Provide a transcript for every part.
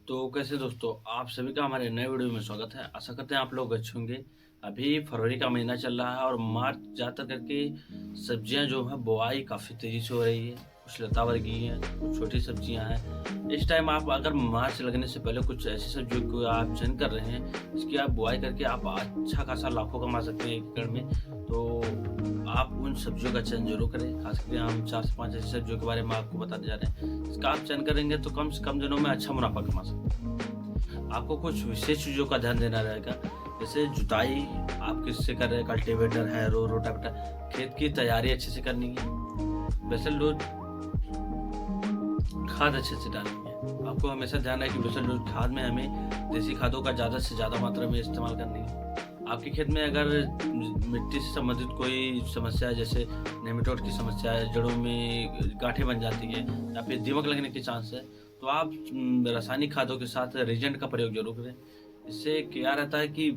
तो कैसे दोस्तों, आप सभी का हमारे नए वीडियो में स्वागत है। आशा करते हैं आप लोग अच्छे होंगे। अभी फरवरी का महीना चल रहा है और मार्च ज़्यादातर करके सब्जियां जो है बुआई काफ़ी तेज़ी से हो रही है। कुछ लता वर्गीय हैं, कुछ छोटी सब्जियां हैं। इस टाइम आप अगर मार्च लगने से पहले कुछ ऐसी सब्जियों को आप चयन कर रहे हैं जिसकी आप बुआई करके आप अच्छा खासा लाखों कमा सकते हैं एक एकड़ में, तो आप उन सब्जियों का चयन जरूर करें। खास करके हम 4 से 5 ऐसी सब्जियों के बारे में आपको बताने जा रहे हैं। इसका आप चयन करेंगे तो कम से कम दिनों में अच्छा मुनाफा कमा सकते हैं। आपको कुछ विशेष चीज़ों का ध्यान देना रहेगा, जैसे जुताई आप किससे कर रहे हैं, कल्टीवेटर, हैरो, रोटावेटर। खेत की तैयारी अच्छे से करनी है। बेसल डोज खाद अच्छे से डालनी है। आपको हमेशा ध्यान है कि बेसल डोज खाद में हमें देसी खादों का ज़्यादा से ज़्यादा मात्रा में इस्तेमाल करनी है। आपके खेत में अगर मिट्टी से संबंधित कोई समस्या है, जैसे नेमेटोड की समस्या है, जड़ों में गांठें बन जाती है या फिर दीमक लगने के चांस है, तो आप रासायनिक खादों के साथ रेजेंट का प्रयोग जरूर करें। इससे क्या रहता है कि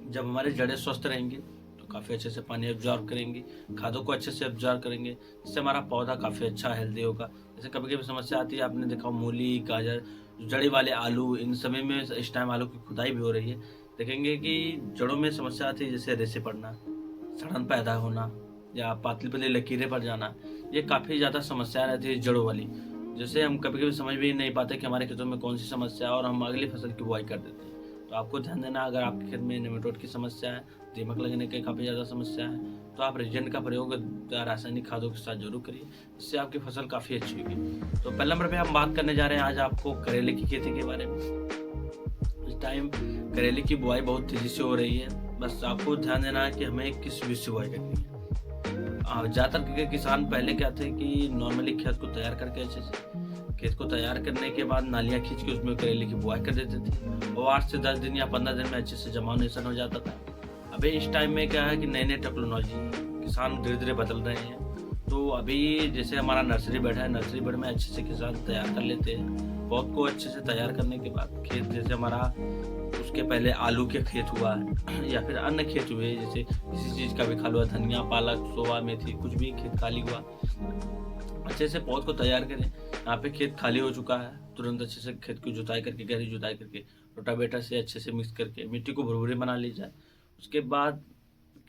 जब हमारी जड़ें स्वस्थ रहेंगी तो काफ़ी अच्छे से पानी एब्जॉर्ब करेंगी, खादों को अच्छे से एब्जॉर्ब करेंगे, इससे हमारा पौधा काफ़ी अच्छा हेल्दी होगा। जैसे कभी कभी समस्या आती है, आपने देखा मूली, गाजर, जड़ी वाले आलू, इन समय में इस टाइम आलू की खुदाई भी हो रही है। देखेंगे कि जड़ों में समस्या आती है, जैसे रेसे पड़ना, सड़न पैदा होना या पातली पतली लकीरें पड़ जाना। ये काफ़ी ज़्यादा समस्या रहती है जड़ों वाली, जैसे हम कभी कभी समझ भी नहीं पाते कि हमारे खेतों में कौन सी समस्या है और हम अगली फसल की बुआई कर देते हैं। तो आपको ध्यान देना, अगर आपके खेत में नेमेटोड की समस्या है, दीमक लगने की काफ़ी ज़्यादा समस्या है, तो आप रेजेंट का प्रयोग रासायनिक खादों के साथ जरूर करिए। इससे आपकी फसल काफ़ी अच्छी होगी। तो पहले नंबर पे हम बात करने जा रहे हैं आज आपको करेले की खेती के बारे में। इस टाइम करेले की बुआई बहुत तेज़ी से हो रही है। बस आपको ध्यान देना है कि हमें किस बीज से बुआई करनी है। ज़्यादातर के किसान पहले क्या थे कि नॉर्मली खेत को तैयार करके अच्छे से, खेत को तैयार करने के बाद नालियाँ खींच के उसमें करेले की बुआई कर देते थे और 8 से 10 दिन या 15 दिन में अच्छे से जर्मिनेशन हो जाता था। अभी इस टाइम में क्या है कि नई नई टेक्नोलॉजी किसान धीरे धीरे बदल रहे हैं। तो अभी जैसे हमारा नर्सरी बेड है, नर्सरी बेड में अच्छे से किसान तैयार कर लेते हैं। पौध को अच्छे से तैयार करने के बाद खेत, जैसे हमारा उसके पहले आलू के खेत हुआ है या फिर अन्य खेत हुए, जैसे किसी चीज़ का भी खाली हुआ, धनिया, पालक, सोया, मेथी, कुछ भी खेत खाली हुआ, अच्छे से पौध को तैयार करें। यहाँ पे खेत खाली हो चुका है, तुरंत अच्छे से खेत की जुताई करके, गहरी जुताई करके, रोटावेटर से अच्छे से मिक्स करके मिट्टी को भुरभुरी बना ली जाए। उसके बाद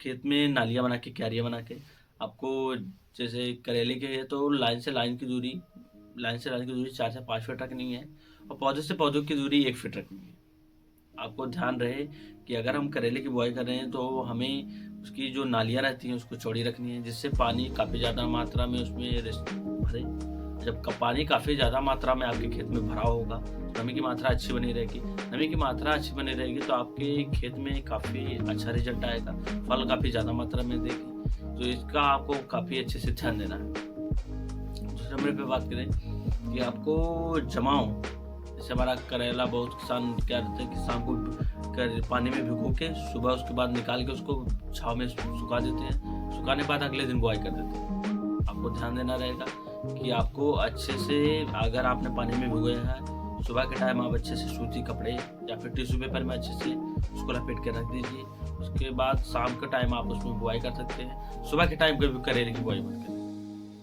खेत में नालियाँ बना के, क्यारियाँ बना के, आपको जैसे करेले के है तो लाइन से लाइन की दूरी, 4 से 5 फीट रखनी है और पौधे से पौधों की दूरी 1 फीट रखनी है। आपको ध्यान रहे कि अगर हम करेले की बुआई कर रहे हैं तो हमें उसकी जो नालियाँ रहती हैं उसको चौड़ी रखनी है, जिससे पानी काफ़ी ज़्यादा मात्रा में उसमें भरे। जब पानी काफ़ी ज़्यादा मात्रा में आपके खेत में भरा होगा तो नमी की मात्रा अच्छी बनी रहेगी। नमी की मात्रा अच्छी बनी रहेगी तो आपके खेत में काफ़ी अच्छा रिजल्ट आएगा, फल काफ़ी ज़्यादा मात्रा में देगी। तो इसका आपको काफ़ी अच्छे से ध्यान देना है। दूसरे नंबर पे बात करें कि आपको जमाओ, जैसे हमारा करेला बहुत किसान क्या करते हैं कि शाम को पानी में भिगो के सुबह उसके बाद निकाल के उसको छाँव में सुखा देते हैं। सुखाने के बाद अगले दिन बुआई कर देते हैं। आपको ध्यान देना रहेगा कि आपको अच्छे से, अगर आपने पानी में भिगोया है, सुबह के टाइम आप अच्छे से सूती कपड़े या फिर टिश्यू पेपर में अच्छे से उसको लपेट के रख दीजिए। उसके बाद शाम के टाइम आप उसमें बुआई कर सकते हैं। सुबह के टाइम कभी करेले की बुआई मत करिए।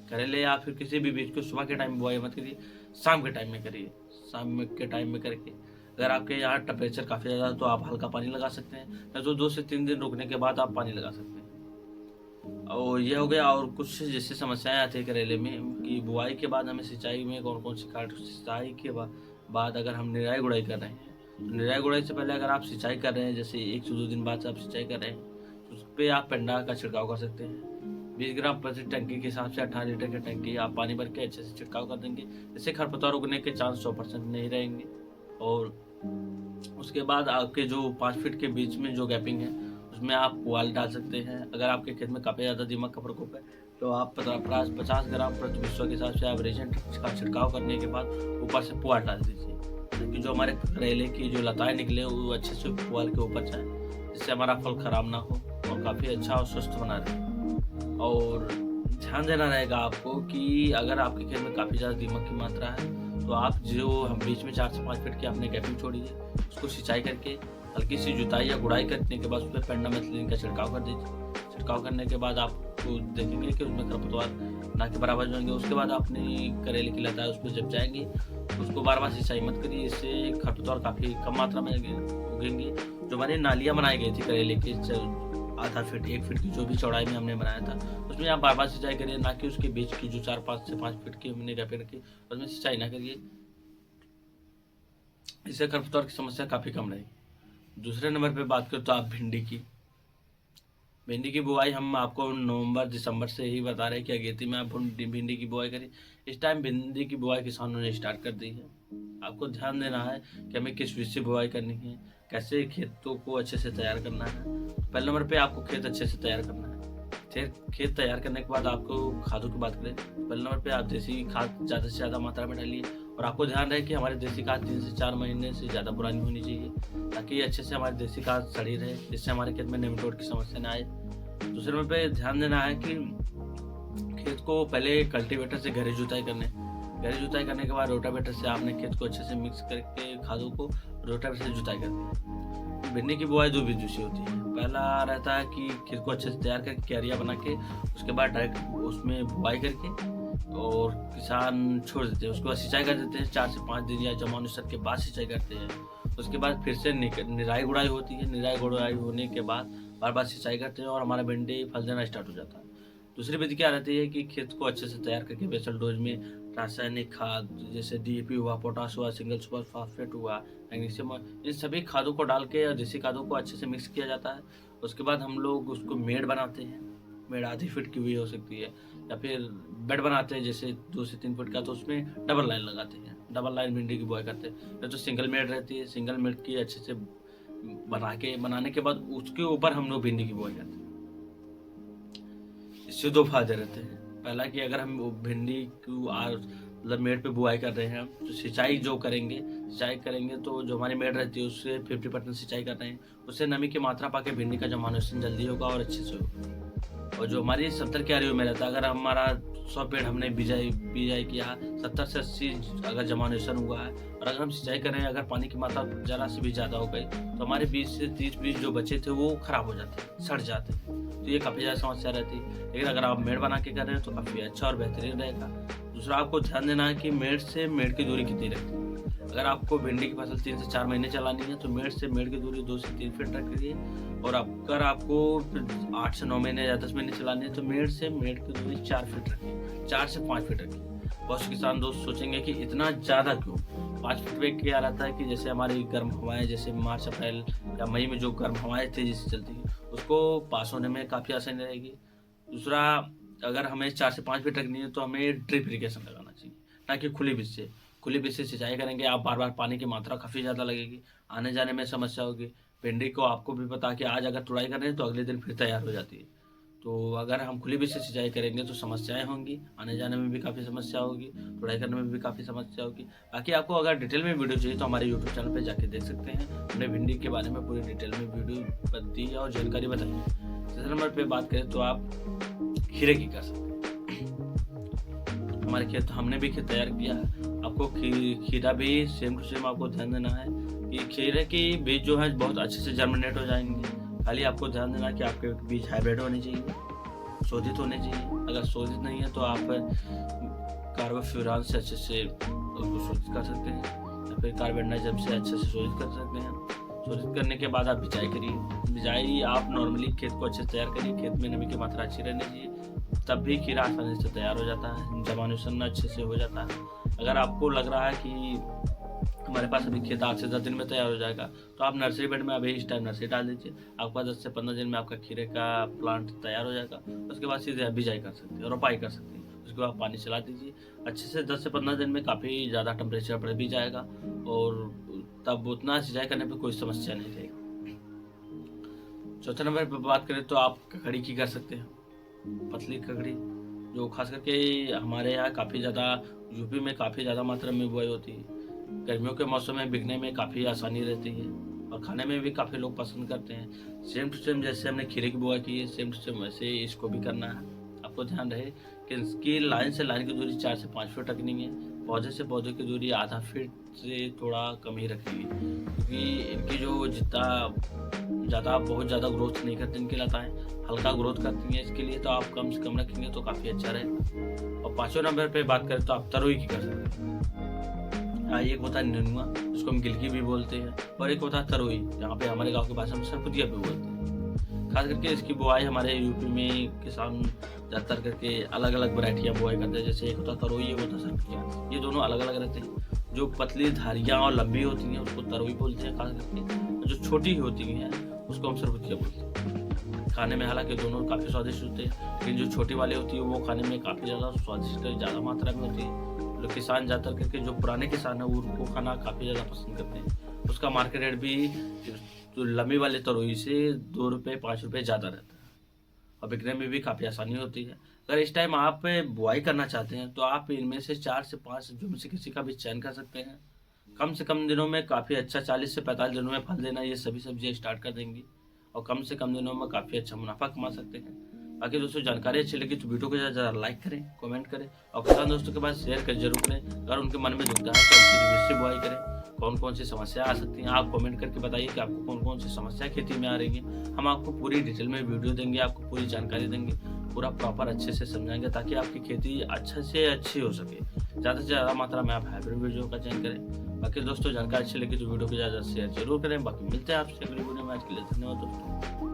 करेले या फिर किसी भी बीज को सुबह के टाइम बुआई मत करिए, शाम के टाइम में करिए। शाम के टाइम में करके, अगर आपके यहाँ टेम्परेचर काफ़ी ज़्यादा है तो आप हल्का पानी लगा सकते हैं, या तो 2 से 3 दिन रुकने के बाद आप पानी लगा सकते हैं। और ये हो गया। और कुछ जैसे समस्याएं आती है करेले में कि बुआई के बाद हमें सिंचाई में कौन कौन सी खाद, सिंचाई के बाद अगर हम निराई गुड़ाई कर रहे हैं तो निराई गुड़ाई से पहले अगर आप सिंचाई कर रहे हैं, जैसे 1 से 2 दिन बाद आप सिंचाई कर रहे हैं, तो उस पर आप पेंडा का छिड़काव कर सकते हैं। 20 ग्राम प्रति टंकी के हिसाब से 18 लीटर की टंकी आप पानी भर के अच्छे से छिड़काव कर देंगे। इससे खरपतवार उगने के चांस 100% नहीं रहेंगे। और उसके बाद आपके जो 5 फीट के बीच में जो गैपिंग है उसमें आप पुआल डाल सकते हैं। अगर आपके खेत में काफ़ी ज़्यादा दीमक का प्रकोप है तो आप 50 ग्राम प्रति विश्व के हिसाब से आप रेजेंट का छिड़काव करने के बाद ऊपर से पुआल डाल दीजिए, ताकि जो हमारे करेले की जो लताएँ निकले वो अच्छे से पुआल के ऊपर जाए, जिससे हमारा फल खराब ना हो और काफ़ी अच्छा और स्वस्थ बना रहे। और ध्यान देना रहेगा आपको कि अगर आपके खेत में काफ़ी ज़्यादा दीमक की मात्रा है तो आप जो हम बीच में 4 से 5 फीट की आपने गैपिंग छोड़ी है, उसको सिंचाई करके हल्की सी जुताई या गुड़ाई करने के बाद उस पर पेंडामेथलिन का छिड़काव कर दीजिए। छिड़काव करने के बाद आपको देखेंगे कि उसमें खरपतवार ना के बराबर जाएंगे। उसके बाद आपने करेले की लता उस पर जब जाएंगी उसको बार बार सिंचाई मत करिए, इससे खरपतवार काफ़ी कम मात्रा में उगेंगे। जो हमारी नालियाँ बनाई गई थी करेले की आधा फीट 1 फीट की जो भी चौड़ाई में हमने बनाया था, उसमें आप बार बार सिंचाई करिए, ना कि उसके बीच की जो 4-5 से 5 फीट की हमने गहराई रखी उसमें सिंचाई ना करिए। इससे खरपतवार की समस्या काफ़ी कम रहेगी। दूसरे नंबर पे बात करें तो आप भिंडी की बुआई हम आपको नवंबर दिसंबर से ही बता रहे हैं कि अगेती में आप भिंडी की बुआई करें। इस टाइम भिंडी की बुआई किसानों ने स्टार्ट कर दी है। आपको ध्यान देना है कि हमें किस विधि से बुआई करनी है, कैसे खेतों को अच्छे से तैयार करना है। पहले नंबर पे आपको खेत अच्छे से तैयार करना है। फिर खेत तैयार करने के बाद आपको खादों की बात करें, पहले नंबर पे आप देसी खाद ज़्यादा से ज़्यादा मात्रा में डालिए। और आपको ध्यान रहे कि हमारी देसी खाद 3 से 4 महीने से ज़्यादा पुरानी होनी चाहिए, ताकि अच्छे से हमारी देसी खाद सड़ी रहे, जिससे हमारे खेत में नेमाटोड की समस्या न आए। दूसरे नंबर पे ध्यान देना है कि खेत को पहले कल्टीवेटर से गहरी जुताई करने के बाद रोटावेटर से आपने खेत को अच्छे से मिक्स करके खादों को रोटावेटर से जुताई करनी है। भिंडी की बुआई 2 विधि से होती है। पहला रहता है कि खेत को अच्छे से तैयार करके क्यारियाँ बना के उसके बाद डायरेक्ट उसमें बुआई करके और किसान छोड़ देते हैं, उसके बाद सिंचाई कर देते हैं 4 से 5 दिन या जमानुसार के बाद सिंचाई करते हैं। उसके बाद फिर से निराई गुड़ाई होती है। निराई गुड़ाई होने के बाद बार बार सिंचाई करते हैं और हमारा भिंडी फल देना स्टार्ट हो जाता है। दूसरी विधि क्या रहती है कि खेत को अच्छे से तैयार करके बेसल डोज में रासायनिक खाद जैसे DAP हुआ, पोटाश हुआ, सिंगल सुपर फास्फेट हुआ, मैग्नीशियम, इन सभी खादों को डाल के देसी खादों को अच्छे से मिक्स किया जाता है। उसके बाद हम लोग उसको मेड़ बनाते हैं। मेड़ आधी फीट की हुई हो सकती है, या फिर बेड बनाते हैं जैसे 2 से 3 फीट का, तो उसमें डबल लाइन लगाते हैं। डबल लाइन भिंडी की बुआई करते हैं। या तो सिंगल मेड़ रहती है, सिंगल मेड़ की अच्छे से बनाने के बाद उसके ऊपर हम लोग भिंडी की बुआई करते हैं। इससे 2 फायदे रहते हैं। पहला कि अगर हम भिंडी को मतलब मेड़ पे बुआई कर रहे हैं तो सिंचाई करेंगे तो जो हमारी मेड़ रहती है उससे 50% सिंचाई कर रहे हैं, उससे नमी की मात्रा पाके भिंडी का जमानुशन जल्दी होगा और अच्छे से होगा। और जो हमारी 70 क्यारियों में रहता है, अगर हमारा 100 पेड़ हमने बिजाई किया, 70 से 80 अगर जमानुशन हुआ है और अगर हम सिंचाई कर रहे हैं, अगर पानी की मात्रा जरा से भी ज़्यादा हो गई तो हमारे 20 से 30 बीज जो बचे थे वो खराब हो जाते हैं, सड़ जाते हैं। तो ये काफ़ी ज़्यादा समस्या रहती है। लेकिन अगर आप मेड़ बना के कर रहे हैं तो काफ़ी अच्छा और बेहतरीन रहेगा। दूसरा आपको ध्यान देना है कि मेड़ से मेड़ की दूरी कितनी रखनी है। अगर आपको भिंडी की फसल 3 से 4 महीने चलानी है तो मेड़ से मेड़ की दूरी 2 से 3 फीट रखिए। और अगर आपको 8 से 9 महीने या 10 महीने चलानी है तो मेड़ से मेड़ की दूरी 4 फीट रखिए, 4 से 5 फीट रखिए। बहुत से किसान दोस्त सोचेंगे कि इतना ज़्यादा क्यों। 5 फीट में क्या रहता है कि जैसे हमारी गर्म हवाएं जैसे मार्च अप्रैल या मई में जो गर्म हवाएं तेजी से चलती है उसको पास होने में काफ़ी आसानी रहेगी। दूसरा, अगर हमें 4 से 5 फीट रखनी है तो हमें ड्रिप इरिगेशन लगाना चाहिए, ना कि खुली बीज से सिंचाई करेंगे आप बार बार पानी की मात्रा काफ़ी ज़्यादा लगेगी, आने जाने में समस्या होगी। भिंडी को आपको भी पता कि आज अगर तुड़ाई कर रहे हैं तो अगले दिन फिर तैयार हो जाती है। तो अगर हम खुली बीज से सिंचाई करेंगे तो समस्याएं होंगी, आने जाने में भी काफ़ी समस्या होगी, तुड़ाई करने में भी काफ़ी समस्या होगी। बाकी आपको अगर डिटेल में वीडियो चाहिए तो हमारे यूट्यूब चैनल पर जाके देख सकते हैं। हमने भिंडी के बारे में पूरी डिटेल में वीडियो दी है और जानकारी बताई है। तीसरे नंबर पर बात करें तो आप खीरे की कर सकते हैं। हमारे खेत हमने भी खेत तैयार किया है। आपको खीरा भी सेम टू सेम आपको ध्यान देना है कि खीरे की बीज जो है बहुत अच्छे से जर्मिनेट हो जाएंगे। खाली आपको ध्यान देना है कि आपके बीज हाइब्रिड होने चाहिए, शोधित होने चाहिए। अगर शोधित नहीं है तो आप कार्बोफ्यूरान से अच्छे से उसको शोधित कर सकते हैं, या फिर कार्बेंडाजिम से अच्छे से शोधित कर सकते हैं। शोधित करने के बाद आप बिजाई करिए। बिजाई आप नॉर्मली खेत को अच्छे से तैयार करिए, खेत में नमी की मात्रा अच्छी रहनी चाहिए, तब भी खीरा आसानी से तैयार हो जाता है, जमानुशन अच्छे से हो जाता है। अगर आपको लग रहा है कि हमारे पास अभी खेत 8 से 10 दिन में तैयार हो जाएगा तो आप नर्सरी बेड में अभी इस टाइम नर्सरी डाल दीजिए। आपके पास 10 से 15 दिन में आपका खीरे का प्लांट तैयार हो जाएगा। उसके बाद सीधे बिजाई कर सकते हैं और रोपाई कर सकते हैं। उसके बाद पानी चला दीजिए अच्छे से। 10 से 15 दिन में काफ़ी ज़्यादा टेम्परेचर बढ़ भी जाएगा और तब उतना सिंचाई करने पर कोई समस्या नहीं रहेगी। चौथे नंबर पर बात करें तो आप ककड़ी की कर सकते हैं। पतली ककड़ी जो खास करके हमारे यहाँ काफ़ी ज़्यादा यूपी में काफ़ी ज़्यादा मात्रा में बुआई होती है। गर्मियों के मौसम में बिकने में काफ़ी आसानी रहती है और खाने में भी काफ़ी लोग पसंद करते हैं। सेम टू सेम जैसे हमने खीरे की बुआई की है, सेम टू सेम वैसे इसको भी करना है। आपको ध्यान रहे कि इसकी लाइन से लाइन की दूरी 4 से 5 फीट रखनी है। पौधे से पौधे की दूरी आधा फीट से थोड़ा कम ही रखेंगे, क्योंकि इनकी जो बहुत ज़्यादा ग्रोथ नहीं करती इनकी लताएं, हल्का ग्रोथ करती हैं। इसके लिए तो आप कम से कम रखेंगे तो काफ़ी अच्छा रहेगा। और 5वें नंबर पे बात करें तो आप तरोई की कर सकते हैं। एक होता है नेनुआ, जिसको हम गिलकी भी बोलते हैं, और एक होता है तरोई, जहाँ पे हमारे गांव की भाषा में सरपुतिया भी बोलते हैं। खास करके इसकी बुआई हमारे यूपी में किसान ज़्यादातर करके अलग अलग वैरायटियाँ बुआई करते हैं। जैसे एक होता है तरोई, एक होता है सरपुतिया, ये दोनों अलग अलग रहते हैं। जो पतली धारियाँ और लंबी होती हैं उसको तरोई बोलते हैं खास करके, जो छोटी होती हैं उसको हम सरपुतिया बोलते हैं। खाने में हालांकि दोनों काफ़ी स्वादिष्ट होते हैं, लेकिन जो छोटी वाली होती है वो खाने में काफ़ी ज़्यादा स्वादिष्ट, ज़्यादा मात्रा में होती है। जो किसान ज़्यादातर करके जो पुराने किसान हैं वो उनको खाना काफ़ी ज़्यादा पसंद करते हैं। उसका मार्केट रेट भी जो लंबी वाले तरोई से 2 रुपये 5 रुपये ज़्यादा रहता है, और बिकने में भी काफ़ी आसानी होती है। अगर इस टाइम आप बुआई करना चाहते हैं तो आप इनमें से 4 से 5 सब्जियों में से किसी का भी चयन कर सकते हैं। कम से कम दिनों में काफ़ी अच्छा 40 से 45 दिनों में फल देना ये सभी सब्जियाँ स्टार्ट कर देंगी, और कम से कम दिनों में काफ़ी अच्छा मुनाफा कमा सकते हैं। बाकी दोस्तों जानकारी अच्छी लगी तो वीडियो को ज़्यादा लाइक करें, कमेंट करें, और किसान दोस्तों के पास शेयर कर जरूर करें। अगर उनके मन में दुखता है तो हम किसी बुआई करें, कौन कौन सी समस्या आ सकती हैं, आप कमेंट करके बताइए कि आपको कौन कौन सी समस्या खेती में आ रही है। हम आपको पूरी डिटेल में वीडियो देंगे, आपको पूरी जानकारी देंगे, पूरा प्रॉपर अच्छे से समझाएंगे, ताकि आपकी खेती अच्छे से अच्छी हो सके। ज़्यादा से ज़्यादा मात्रा में आप हाइब्रिड वीडियो का चयन करें। बाकी दोस्तों जानकारी अच्छी लगी तो वीडियो को ज़्यादा शेयर जरूर करें। बाकी मिलते हैं आपसे अगली वीडियो में। आज के लिए धन्यवाद दोस्तों।